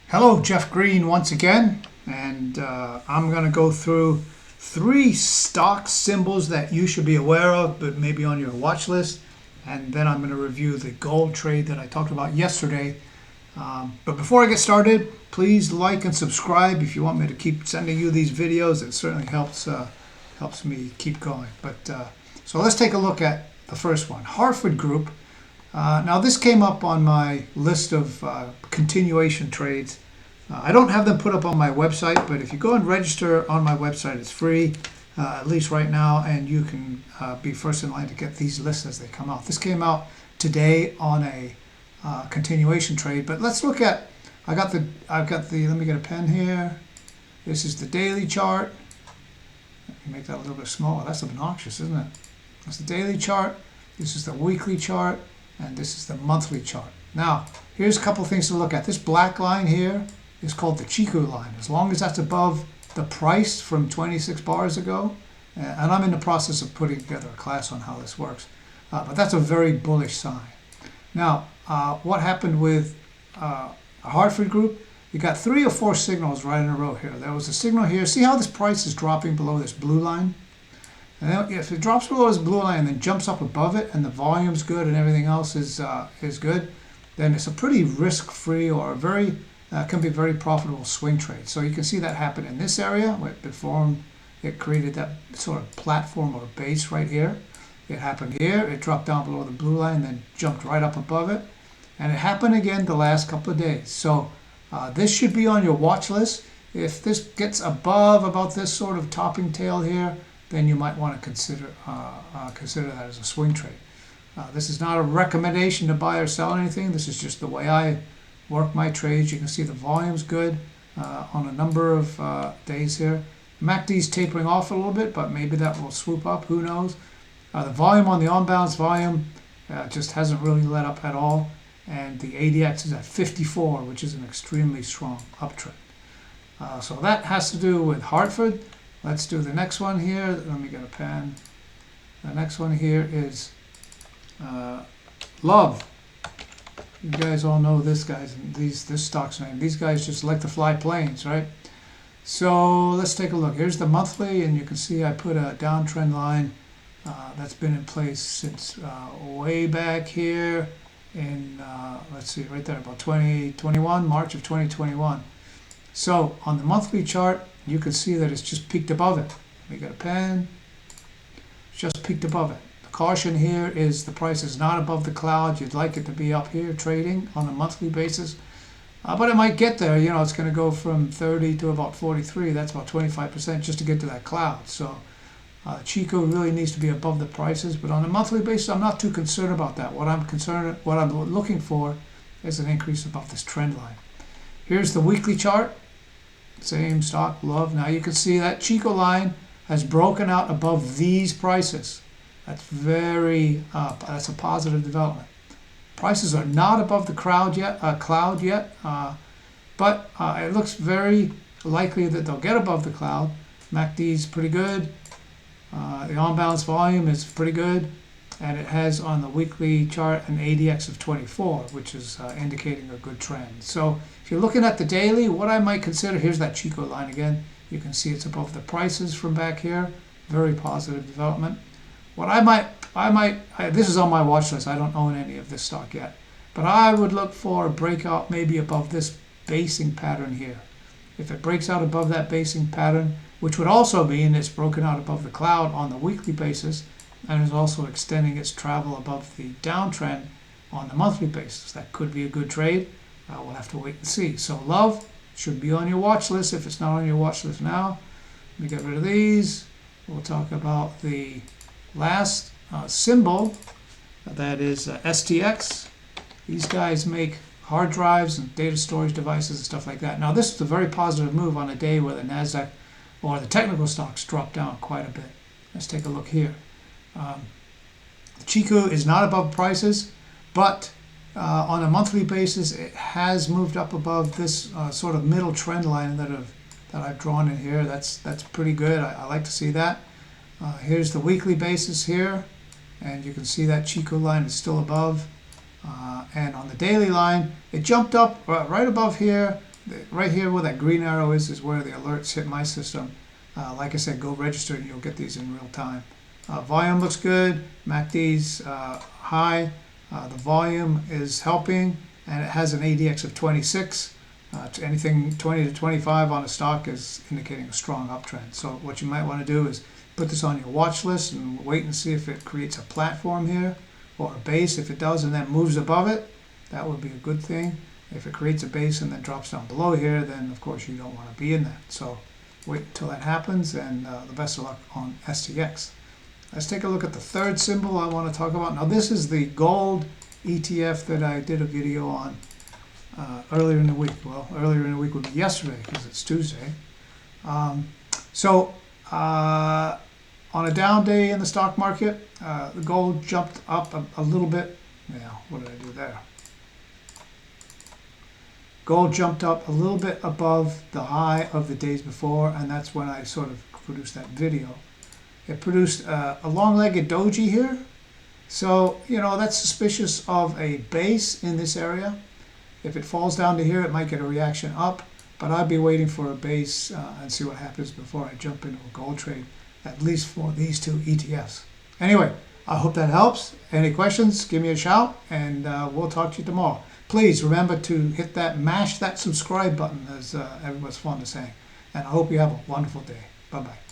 Hello, Jeff Green once again, and I'm going to go through three stock symbols that you should be aware of, but maybe on your watch list, and then I'm going to review the gold trade that I talked about yesterday. But before I get started, please like and subscribe if you want me to keep sending you these videos. It certainly helps me keep going. So let's take a look at the first one, Hartford Group. Now this came up on my list of continuation trades. I don't have them put up on my website, but if you go and register on my website, it's free, at least right now, and you can be first in line to get these lists as they come out. This came out today on a continuation trade, but let's look at, I've got the, let me get a pen here. This is the daily chart. Let me make that a little bit smaller. That's obnoxious, isn't it? That's the daily chart. This is the weekly chart. And this is the monthly chart. Now, here's a couple things to look at. This black line here is called the Chico line. As long as that's above the price from 26 bars ago, and I'm in the process of putting together a class on how this works, but that's a very bullish sign. Now, what happened with Hartford Group? You got 3 or 4 signals right in a row here. There was a signal here. See how this price is dropping below this blue line? And then if it drops below this blue line and then jumps up above it and the volume's good and everything else is good, then it's a pretty risk-free or can be a very profitable swing trade. So you can see that happen in this area. It created that sort of platform or base right here. It happened here. It dropped down below the blue line and then jumped right up above it. And it happened again the last couple of days. So this should be on your watch list. If this gets above about this sort of topping tail here, then you might want to consider that as a swing trade. This is not a recommendation to buy or sell anything. This is just the way I work my trades. You can see the volume's good on a number of days here. MACD's tapering off a little bit, but maybe that will swoop up. Who knows? The volume on the on-balance volume just hasn't really let up at all. And the ADX is at 54, which is an extremely strong uptrend. So that has to do with Hartford. Let's do the next one here. Let me get a pen. The next one here is Love. You guys all know this stock's name. These guys just like to fly planes, right? So let's take a look. Here's the monthly, and you can see I put a downtrend line that's been in place since way back here in, let's see, right there, about 2021, March of 2021. So on the monthly chart, you can see that it's just peaked above it. Let me get a pen. It's just peaked above it. The caution here is the price is not above the cloud. You'd like it to be up here trading on a monthly basis. But it might get there. You know, it's going to go from 30 to about 43. That's about 25% just to get to that cloud. So Chico really needs to be above the prices. But on a monthly basis, I'm not too concerned about that. What I'm looking for is an increase above this trend line. Here's the weekly chart. Same stock, Love. Now you can see that Chico line has broken out above these prices. That's that's a positive development. Prices are not above the cloud yet, but it looks very likely that they'll get above the cloud. MACD's pretty good. The on-balance volume is pretty good, and it has on the weekly chart an ADX of 24, which is indicating a good trend. So if you're looking at the daily, what I might consider, here's that Chico line again. You can see it's above the prices from back here. Very positive development. What this is on my watch list. I don't own any of this stock yet, but I would look for a breakout maybe above this basing pattern here. If it breaks out above that basing pattern, which would also mean it's broken out above the cloud on the weekly basis, and is also extending its travel above the downtrend on the monthly basis. That could be a good trade. We'll have to wait and see. So Love should be on your watch list if it's not on your watch list now. Let me get rid of these. We'll talk about the last symbol. That is STX. These guys make hard drives and data storage devices and stuff like that. Now this is a very positive move on a day where the NASDAQ or the technical stocks dropped down quite a bit. Let's take a look here. Chico is not above prices, but on a monthly basis, it has moved up above this sort of middle trend line that I've drawn in here. That's pretty good. I like to see that. Here's the weekly basis here, and you can see that Chico line is still above. And on the daily line, it jumped up right above here, right here where that green arrow is where the alerts hit my system. Like I said, go register and you'll get these in real time. Volume looks good. MACD's high. The volume is helping, and it has an ADX of 26. Anything 20 to 25 on a stock is indicating a strong uptrend. So what you might want to do is put this on your watch list and wait and see if it creates a platform here or a base. If it does and then moves above it, that would be a good thing. If it creates a base and then drops down below here, then of course you don't want to be in that. So wait until that happens, and the best of luck on STX. Let's take a look at the third symbol I want to talk about. Now this is the gold ETF that I did a video on earlier in the week. Well, earlier in the week would be yesterday because it's Tuesday. On a down day in the stock market, the gold jumped up a little bit. Now, what did I do there? Gold jumped up a little bit above the high of the days before, and that's when I sort of produced that video. It produced a long-legged doji here. So, you know, that's suspicious of a base in this area. If it falls down to here, it might get a reaction up, but I'd be waiting for a base and see what happens before I jump into a gold trade, at least for these two ETFs. Anyway, I hope that helps. Any questions, give me a shout, and we'll talk to you tomorrow. Please remember to hit that, mash that subscribe button, as everyone's fond of saying. And I hope you have a wonderful day. Bye-bye.